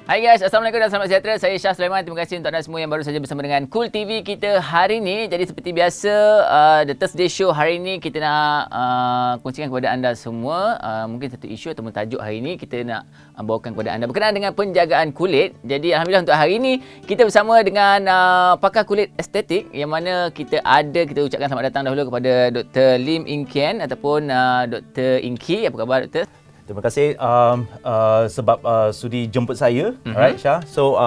Hai guys, Assalamualaikum dan selamat sejahtera. Saya Syah Sulaiman. Terima kasih untuk anda semua yang baru saja bersama dengan Cool TV kita hari ini. Jadi seperti biasa, The Thursday Show hari ini kita nak kongsikan kepada anda semua mungkin satu isu ataupun tajuk hari ini kita nak bawakan kepada anda berkenaan dengan penjagaan kulit. Jadi alhamdulillah untuk hari ini kita bersama dengan pakar kulit estetik yang mana kita ucapkan selamat datang dahulu kepada Dr. Lim Eng Kian ataupun Dr. Inky. Apa khabar Dr.? Terima kasih sebab sudi jemput saya, alright Syah. So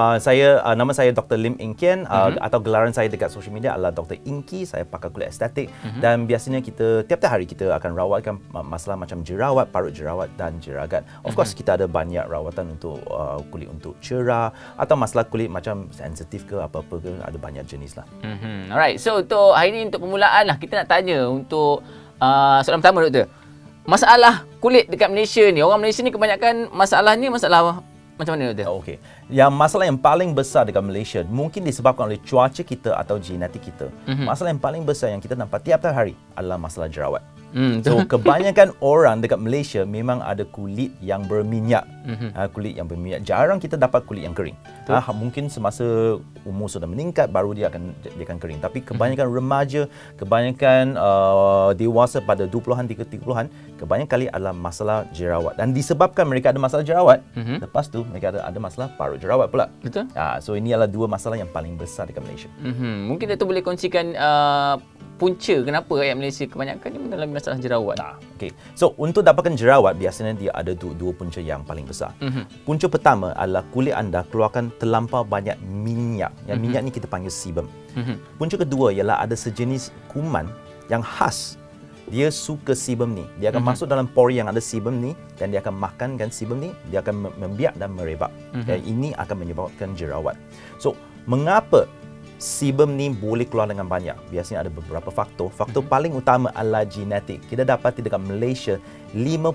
nama saya Dr. Lim Eng Kian atau gelaran saya dekat social media adalah Dr. Inky. Saya pakar kulit estetik dan biasanya kita tiap-tiap hari kita akan rawatkan masalah macam jerawat, parut jerawat dan jeragat. Of course kita ada banyak rawatan untuk kulit untuk cerah atau masalah kulit macam sensitif ke apa-apa ke, ada banyak jenis lah. Alright. So untuk hari ini untuk permulaan lah kita nak tanya untuk soalan pertama Doktor. Masalah kulit dekat Malaysia ni, orang Malaysia ni kebanyakan masalah macam mana Doktor? Okey. Yang masalah yang paling besar dekat Malaysia mungkin disebabkan oleh cuaca kita atau genetik kita. Masalah yang paling besar yang kita nampak tiap-tiap hari adalah masalah jerawat. So kebanyakan orang dekat Malaysia memang ada kulit yang berminyak. Kulit yang berminyak. Jarang kita dapat kulit yang kering. Mungkin semasa umur sudah meningkat baru dia akan kering. Tapi kebanyakan remaja, kebanyakan dewasa pada 20-an, 30-an, kebanyakan kali adalah masalah jerawat. Dan disebabkan mereka ada masalah jerawat, lepas tu mereka ada masalah parut jerawat pula. Betul. So ini adalah dua masalah yang paling besar dekat Malaysia. Mungkin Dato' boleh kongsikan punca kenapa rakyat Malaysia kebanyakan ni mengalami masalah jerawat. Okay. So untuk dapatkan jerawat biasanya dia ada dua punca yang paling besar. Punca pertama adalah kulit anda keluarkan terlampau banyak minyak. Yang minyak ni kita panggil sebum. Punca kedua ialah ada sejenis kuman yang khas. Dia suka sebum ni. Dia akan masuk dalam pori yang ada sebum ni dan dia akan makankan sebum ni, dia akan membiak dan merebak. Dan ini akan menyebabkan jerawat. So mengapa sebum ni boleh keluar dengan banyak? Biasanya ada beberapa faktor. Faktor paling utama adalah genetik. Kita dapati dekat Malaysia 50%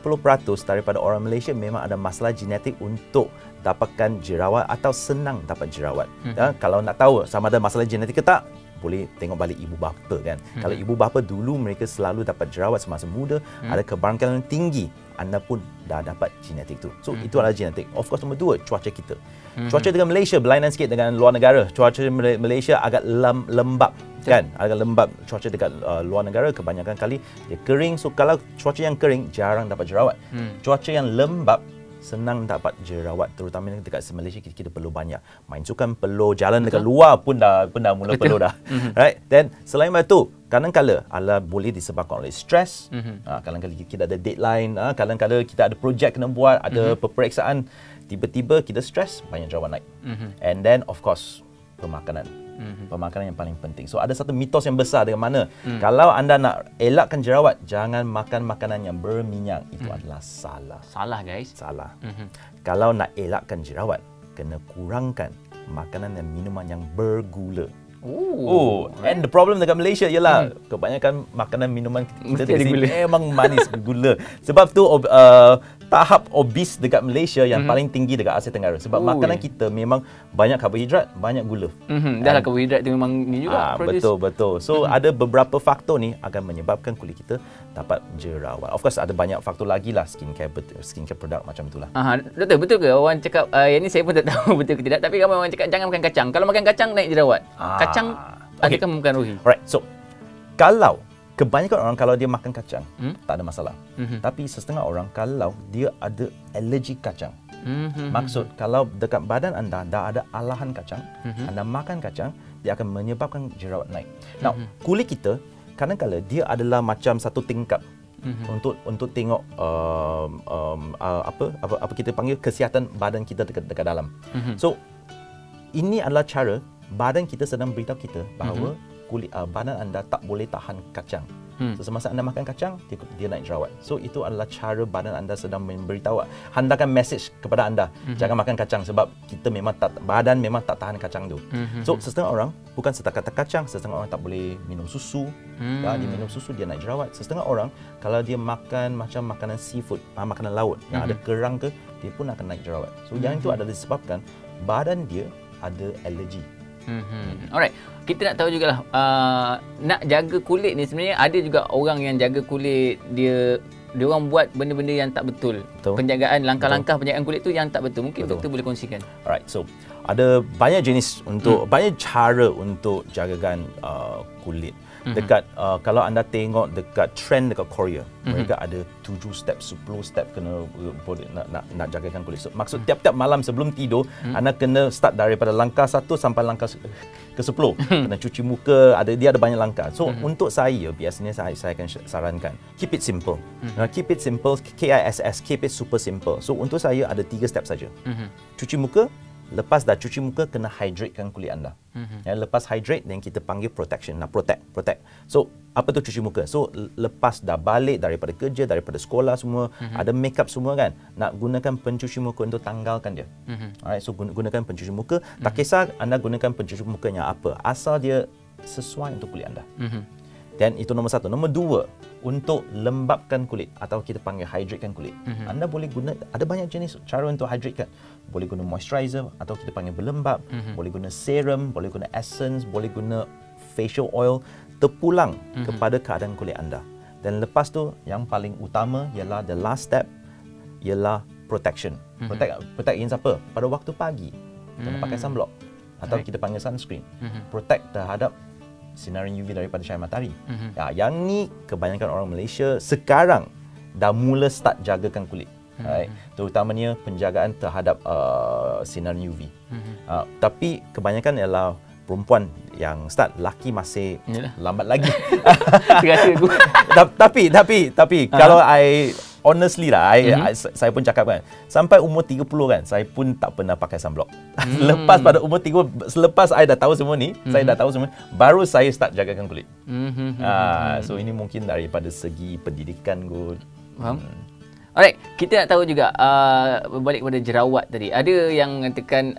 daripada orang Malaysia memang ada masalah genetik untuk dapatkan jerawat atau senang dapat jerawat. Kalau nak tahu sama ada masalah genetik ke tak, boleh tengok balik ibu bapa kan. Kalau ibu bapa dulu mereka selalu dapat jerawat semasa muda, ada kebarangkalian tinggi, anda pun dah dapat genetik tu. So itu adalah genetik. Of course nombor dua, cuaca kita. Cuaca dekat Malaysia berlainan sikit dengan luar negara. Cuaca Malaysia agak lembap kan, agak lembap. Cuaca dekat luar negara kebanyakan kali dia kering. So kalau cuaca yang kering jarang dapat jerawat. Cuaca yang lembap senang dapat jerawat, terutamanya dekat Malaysia kita perlu banyak main sukan, perlu jalan dekat luar pun dah mula perlu dah. Right? Then selain itu kadang-kala boleh disebabkan oleh stres. Kadang-kala kita ada deadline, kadang-kala kita ada projek kena buat, ada peperiksaan, tiba-tiba kita stres, banyak jerawat naik. And then of course pemakanan. Pemakanan yang paling penting. So ada satu mitos yang besar dengan mana kalau anda nak elakkan jerawat, jangan makan makanan yang berminyak. Itu adalah salah. Salah guys. Salah. Kalau nak elakkan jerawat, kena kurangkan makanan dan minuman yang bergula. And the problem dekat Malaysia ialah kebanyakan makanan minuman kita memang manis bergula. Sebab tu tahap obes dekat Malaysia yang paling tinggi dekat Asia Tenggara. Sebab makanan kita memang banyak karbohidrat, banyak gula. Dah lah karbohidrat tu memang ni juga. Betul. So ada beberapa faktor ni akan menyebabkan kulit kita dapat jerawat. Of course ada banyak faktor lagi lah, skincare produk macam itulah. Doktor, betul ke orang cakap yang ni saya pun tak tahu betul ke tidak, tapi ramai orang cakap jangan makan kacang. Kalau makan kacang naik jerawat. Kacang adakah mempengaruhi? Alright. So kalau kebanyakan orang kalau dia makan kacang tak ada masalah. Tapi setengah orang kalau dia ada alergi kacang. Maksud kalau dekat badan anda dah ada alahan kacang, anda makan kacang, dia akan menyebabkan jerawat naik. Now, kulit kita kadang-kadang dia adalah macam satu tingkap untuk tengok apa kita panggil kesihatan badan kita dekat dalam. So ini adalah cara badan kita sedang beritahu kita bahawa kulit badan anda tak boleh tahan kacang. So semasa anda makan kacang, dia naik jerawat. So itu adalah cara badan anda sedang memberitahu, hantarkan message kepada anda, jangan makan kacang sebab badan memang tak tahan kacang tu. So setengah orang bukan setakat kacang, setengah orang tak boleh minum susu. Dia minum susu dia naik jerawat. Setengah orang kalau dia makan macam makanan seafood, makanan laut yang ada kerang ke, dia pun akan naik jerawat. So yang itu adalah disebabkan badan dia ada alergi. Alright, kita nak tahu jugalah nak jaga kulit ni sebenarnya ada juga orang yang jaga kulit dia dia orang buat benda-benda yang tak betul. Penjagaan, langkah-langkah penjagaan kulit tu yang tak betul. Mungkin doktor boleh kongsikan. Alright, so ada banyak jenis untuk banyak cara untuk jagakan kulit. Dekat kalau anda tengok dekat trend dekat Korea, mereka ada 7 step, 10 step kena nak jagakan kulit. So, maksud tiap-tiap malam sebelum tidur, anda kena start daripada langkah 1 sampai langkah ke 10. Kena cuci muka, dia ada banyak langkah. So untuk saya biasanya saya akan sarankan keep it simple. Keep it simple, KISS, keep it super simple. So untuk saya ada 3 step saja. Cuci muka. Lepas dah cuci muka, kena hydratekan kulit anda. Lepas hydrate, then kita panggil protection. Nak protect. So, apa tu cuci muka? So, lepas dah balik daripada kerja, daripada sekolah semua, ada makeup semua kan, nak gunakan pencuci muka untuk tanggalkan dia. Alright, so gunakan pencuci muka. Tak kisah anda gunakan pencuci mukanya apa, asal dia sesuai untuk kulit anda. Dan itu nombor 1. Nombor 2, untuk lembapkan kulit atau kita panggil hydratekan kulit. Anda boleh guna, ada banyak jenis cara untuk hydratekan. Boleh guna moisturizer atau kita panggil berlembap, boleh guna serum, boleh guna essence, boleh guna facial oil, terpulang kepada keadaan kulit anda. Dan lepas tu yang paling utama ialah the last step ialah protection. Protect in apa? Pada waktu pagi kena pakai sunblock atau kita panggil sunscreen. Protect terhadap sinaran UV daripada cahaya matahari. Yang ni kebanyakan orang Malaysia sekarang dah mula start jagakan kulit. Right. Terutamanya penjagaan terhadap sinaran UV. Tapi kebanyakan ialah perempuan yang start, laki masih lambat lagi. Tapi kalau honestly lah, saya pun cakap kan, sampai umur 30 kan, saya pun tak pernah pakai sunblock. Lepas pada umur 30, selepas saya dah tahu semua ni, baru saya start jagakan kulit. So ini mungkin daripada segi pendidikan kot. Faham? Alright, kita nak tahu juga berbalik kepada jerawat tadi. Ada yang mengatakan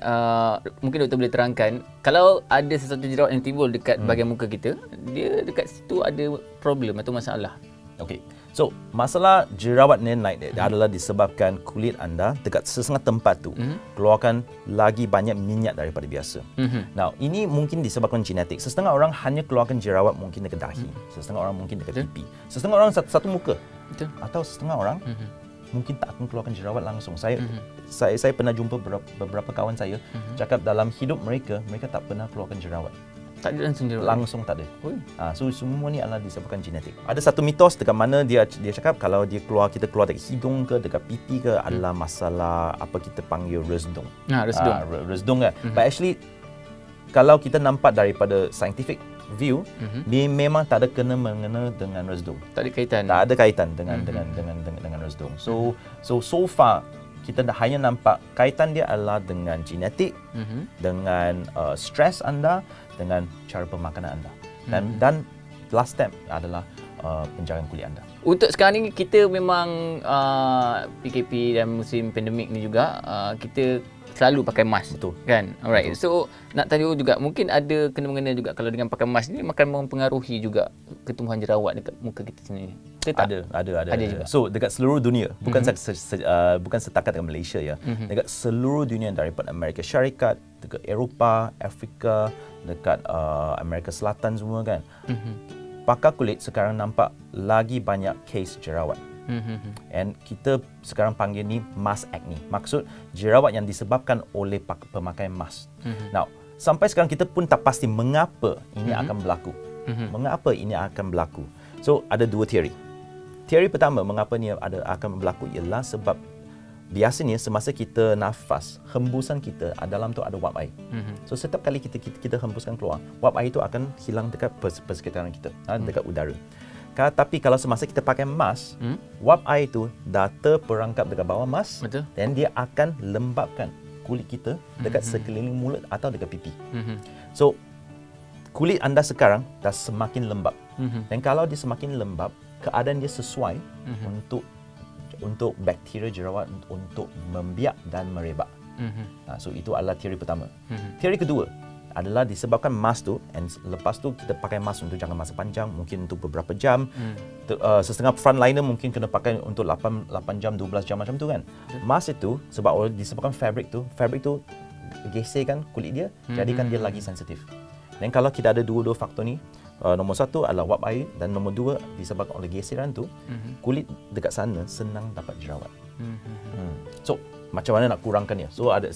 mungkin doktor boleh terangkan, kalau ada sesuatu jerawat yang timbul dekat bahagian muka kita, dia dekat situ ada problem atau masalah. Okey. So, masalah jerawat ni naik adalah disebabkan kulit anda dekat sesetengah tempat tu keluarkan lagi banyak minyak daripada biasa. Now, ini mungkin disebabkan genetik. Sesetengah orang hanya keluarkan jerawat mungkin dekat dahi, sesetengah orang mungkin dekat pipi, sesetengah orang satu muka. Atau setengah orang mungkin tak akan keluarkan jerawat langsung. Saya pernah jumpa beberapa kawan saya cakap dalam hidup mereka tak pernah keluarkan jerawat. Tak ada langsung jerawat? Langsung tak ada. So semua ni adalah disebabkan genetik. Ada satu mitos dekat mana dia cakap kalau kita keluar dekat hidung ke, dekat pipi ke, adalah masalah apa kita panggil resdung. Resdung kan. But actually kalau kita nampak daripada scientific view, dia memang tak ada kena-mengena dengan resdung. Tak ada kaitan. Tak ada kaitan dengan resdung. So far kita dah hanya nampak kaitan dia adalah dengan genetik, dengan stres anda, dengan cara pemakanan anda. Dan last step adalah penjagaan kulit anda. Untuk sekarang ni kita memang PKP dan musim pandemik ni juga kita selalu pakai mask. Betul. Kan? Alright. Betul. So nak tanya juga, mungkin ada kena-mengena juga kalau dengan pakai mask ni akan mempengaruhi juga ketumbuhan jerawat dekat muka kita sendiri. Ada juga. So dekat seluruh dunia, bukan setakat dekat Malaysia ya. Dekat seluruh dunia daripada Amerika Syarikat, dekat Eropah, Afrika, dekat Amerika Selatan semua kan. Pakar kulit sekarang nampak lagi banyak kes jerawat. And kita sekarang panggil ni mask acne. Maksud jerawat yang disebabkan oleh pemakaian mask. Now, sampai sekarang kita pun tak pasti mengapa ini akan berlaku. Mengapa ini akan berlaku? So, ada 2 teori. Teori pertama mengapa ini akan berlaku ialah sebab biasanya semasa kita nafas, hembusan kita dalam tu ada wap air. So setiap kali kita hembuskan keluar, wap air itu akan hilang dekat persekitaran kita, dekat udara. Tapi kalau semasa kita pakai mask, wap air itu dah terperangkap dekat bawah mask, dan dia akan lembapkan kulit kita dekat sekeliling mulut atau dekat pipi. So kulit anda sekarang dah semakin lembab. Dan kalau dia semakin lembab, keadaan dia sesuai untuk bakteria jerawat untuk membiak dan merebak. So itu adalah teori pertama. Teori kedua adalah disebabkan mask tu, and lepas tu kita pakai mask untuk jangka masa panjang, mungkin untuk beberapa jam. Setengah frontliner mungkin kena pakai untuk 8 jam, 12 jam macam tu kan. Mask itu sebab disebabkan fabric tu geserkan kulit dia, jadikan dia lagi sensitif. Dan kalau kita ada dua faktor ni, Nombor satu adalah wap air, dan nombor dua disebabkan oleh geseran tu, kulit dekat sana senang dapat jerawat. So macam mana nak kurangkannya? So ada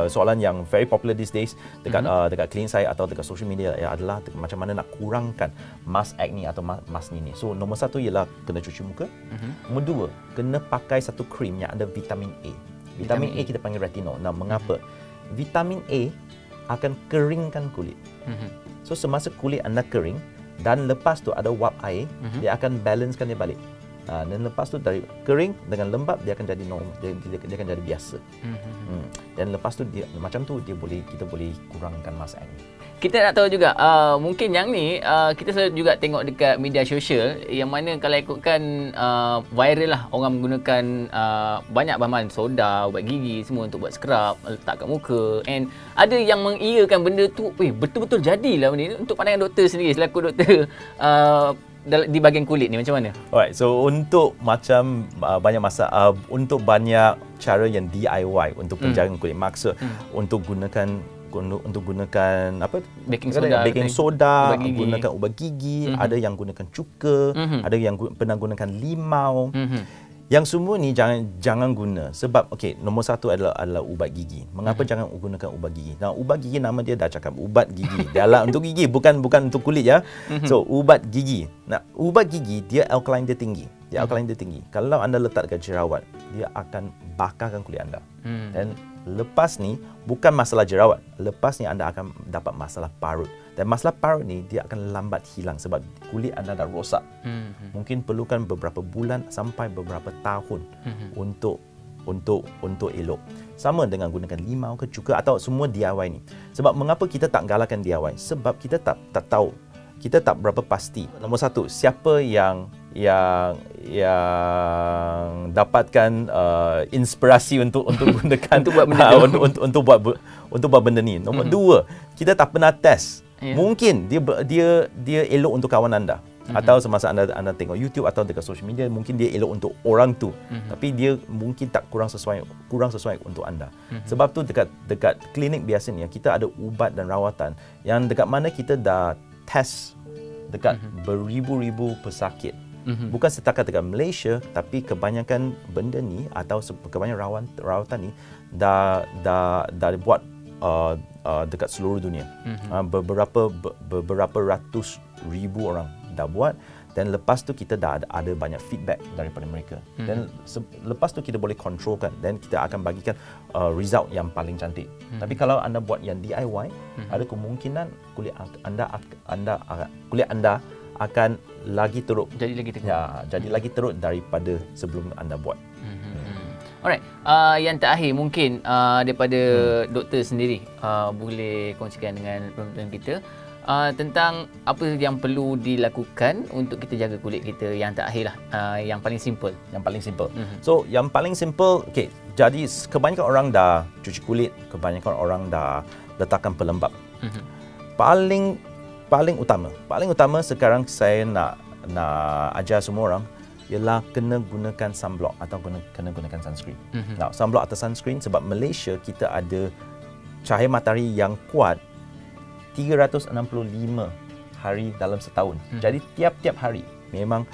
soalan yang very popular these days dekat dekat klinik saya atau dekat social media adalah macam mana nak kurangkan mask acne atau mask ni. So nombor satu ialah kena cuci muka. Nombor dua, kena pakai satu krim yang ada vitamin A. Vitamin A kita panggil retinol. Nah, mengapa? Vitamin A akan keringkan kulit. So semasa kulit anda kering dan lepas tu ada wap air, dia akan balancekan dia balik. Dan lepas tu dari kering dengan lembap dia akan jadi normal, dia akan jadi biasa. Dan lepas tu dia macam tu kita boleh kurangkan mask acne. Kita nak tahu juga, mungkin yang ni kita selalu juga tengok dekat media sosial yang mana kalau ikutkan viral lah, orang menggunakan banyak bahan soda, ubat gigi semua untuk buat scrub, letak kat muka, and ada yang mengiyakan benda tu, betul-betul jadilah benda ni. Untuk pandangan doktor sendiri, selaku doktor di bahagian kulit ni macam mana? Alright, so untuk macam banyak masa untuk banyak cara yang DIY untuk penjagaan kulit, maksud untuk gunakan apa, baking soda, gunakan ubat gigi, ada yang gunakan cuka, ada yang pernah gunakan limau. Yang semua ni jangan guna, sebab nombor satu adalah ubat gigi. Mengapa jangan gunakan ubat gigi? Nah, ubat gigi nama dia dah cakap ubat gigi. Dia adalah untuk gigi, bukan untuk kulit ya. So ubat gigi. Nah, ubat gigi dia alkaline dia tinggi. Kalau anda letak dekat jerawat, dia akan bakarkan kulit anda. Dan lepas ni bukan masalah jerawat, lepas ni anda akan dapat masalah parut. Dan masalah parut ni dia akan lambat hilang sebab kulit anda dah rosak. Mungkin perlukan beberapa bulan sampai beberapa tahun untuk elok. Sama dengan gunakan limau ke cuka atau semua DIY ni. Sebab mengapa kita tak galakkan DIY? Sebab kita tak tahu. Kita tak berapa pasti. Nombor satu, siapa yang dapatkan inspirasi untuk gunakan untuk buat benda ni. Nombor dua, kita tak pernah test. Mungkin dia elok untuk kawan anda, atau semasa anda tengok YouTube atau dekat social media, mungkin dia elok untuk orang tu, tapi dia mungkin tak kurang sesuai untuk anda. Sebab tu dekat klinik biasanya kita ada ubat dan rawatan yang dekat mana kita dah test dekat beribu-ribu pesakit. Bukan setakat dekat Malaysia, tapi kebanyakan benda ni atau kebanyakan rawatan ni dah dibuat dekat seluruh dunia. Beberapa ratus ribu orang dah buat, dan lepas tu kita dah ada banyak feedback daripada mereka. Dan lepas tu kita boleh kontrolkan dan kita akan bagikan result yang paling cantik. Tapi kalau anda buat yang DIY, ada kemungkinan kulit anda akan lagi teruk. Jadi lagi teruk daripada sebelum anda buat. Alright, yang terakhir mungkin daripada doktor sendiri boleh kongsikan dengan penonton kita tentang apa yang perlu dilakukan untuk kita jaga kulit kita. Yang terakhir lah, yang paling simple. So yang paling simple, jadi kebanyakan orang dah cuci kulit, kebanyakan orang dah letakkan pelembap. Paling utama sekarang saya nak ajar semua orang ialah kena gunakan sunblock atau kena gunakan sunscreen. Now, sunblock atau sunscreen, sebab Malaysia kita ada cahaya matahari yang kuat 365 hari dalam setahun. Jadi tiap-tiap hari memang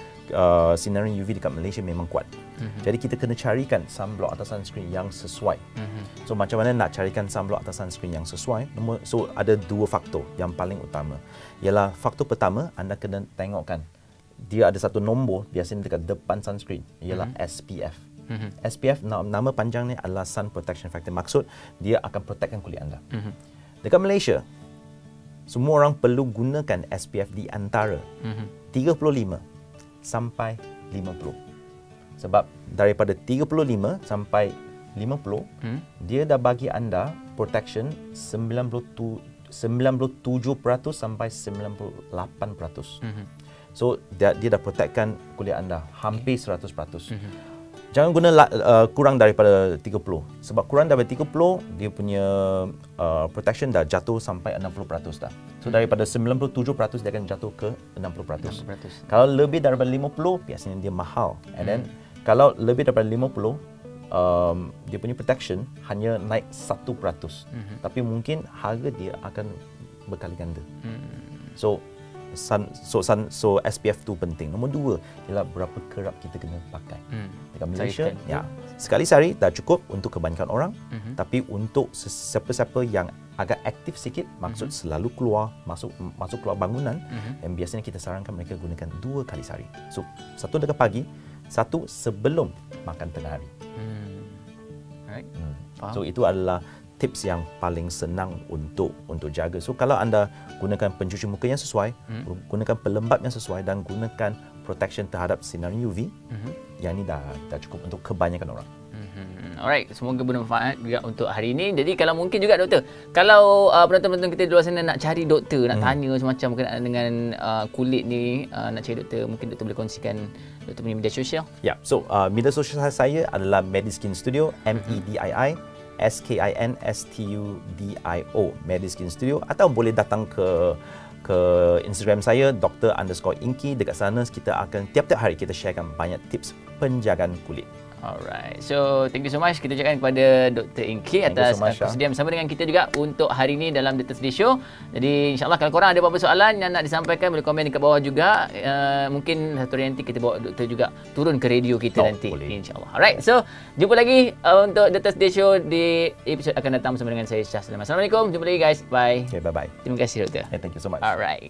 sinaran UV dekat Malaysia memang kuat. Jadi kita kena carikan sunblock atau sunscreen yang sesuai. So macam mana nak carikan sunblock atau sunscreen yang sesuai? So ada dua faktor yang paling utama. Ialah faktor pertama, anda kena tengokkan dia ada satu nombor biasanya dekat depan sunscreen, ialah SPF. SPF nama panjangnya adalah Sun Protection Factor. Maksud dia akan protectkan kulit anda. Dekat Malaysia, semua orang perlu gunakan SPF di antara 35 sampai 50. Sebab daripada 35 sampai 50, dia dah bagi anda protection 97% sampai 98%. So dia dah protectkan kulit anda hampir 100%. Jangan guna kurang daripada 30. Sebab kurang daripada 30, dia punya protection dah jatuh sampai 60% dah. So daripada 97% dia akan jatuh ke 60%. Kalau lebih daripada 50, biasanya dia mahal. And then kalau lebih daripada 50, dia punya protection hanya naik 1%. Tapi mungkin harga dia akan berkali ganda. So So SPF tu penting. Nombor 2 ialah berapa kerap kita kena pakai. Dekat Malaysia, sekali sehari dah cukup untuk kebanyakan orang. Tapi untuk siapa-siapa yang agak aktif sikit, maksud selalu masuk keluar bangunan, dan biasanya kita sarankan mereka gunakan 2 kali sehari. So, 1 dekat pagi, 1 sebelum makan tengah hari. Alright. So itu adalah tips yang paling senang untuk jaga. So kalau anda gunakan pencuci muka yang sesuai, gunakan pelembab yang sesuai dan gunakan protection terhadap sinar UV, yang ini dah cukup untuk kebanyakan orang. Alright, semoga bermanfaat juga untuk hari ini. Jadi kalau mungkin juga doktor, kalau penonton-penonton kita di luar sana nak cari doktor, nak tanya semacam berkenaan dengan kulit ni, nak cari doktor, mungkin doktor boleh kongsikan doktor punya media sosial. Ya, so media sosial saya adalah Mediskin Studio, MEDII SKINSTUDIO, Mediskin Studio, atau boleh datang ke Instagram saya Dr_Inky. Dekat sana kita akan tiap-tiap hari kita sharekan banyak tips penjagaan kulit. Alright, so thank you so much kita ucapkan kepada Dr. Inky atas persediaan bersama dengan kita juga untuk hari ini dalam The Thursday Show. Jadi insyaAllah kalau korang ada apa-apa soalan yang nak disampaikan, boleh komen dekat bawah juga. Mungkin satu hari nanti kita bawa doktor juga turun ke radio kita nanti, insyaAllah. Alright, so jumpa lagi untuk The Thursday Show di episod akan datang bersama dengan saya Syah Sulaiman. Assalamualaikum, jumpa lagi guys, bye. Okay, bye-bye. Terima kasih doktor. Thank you so much. Alright.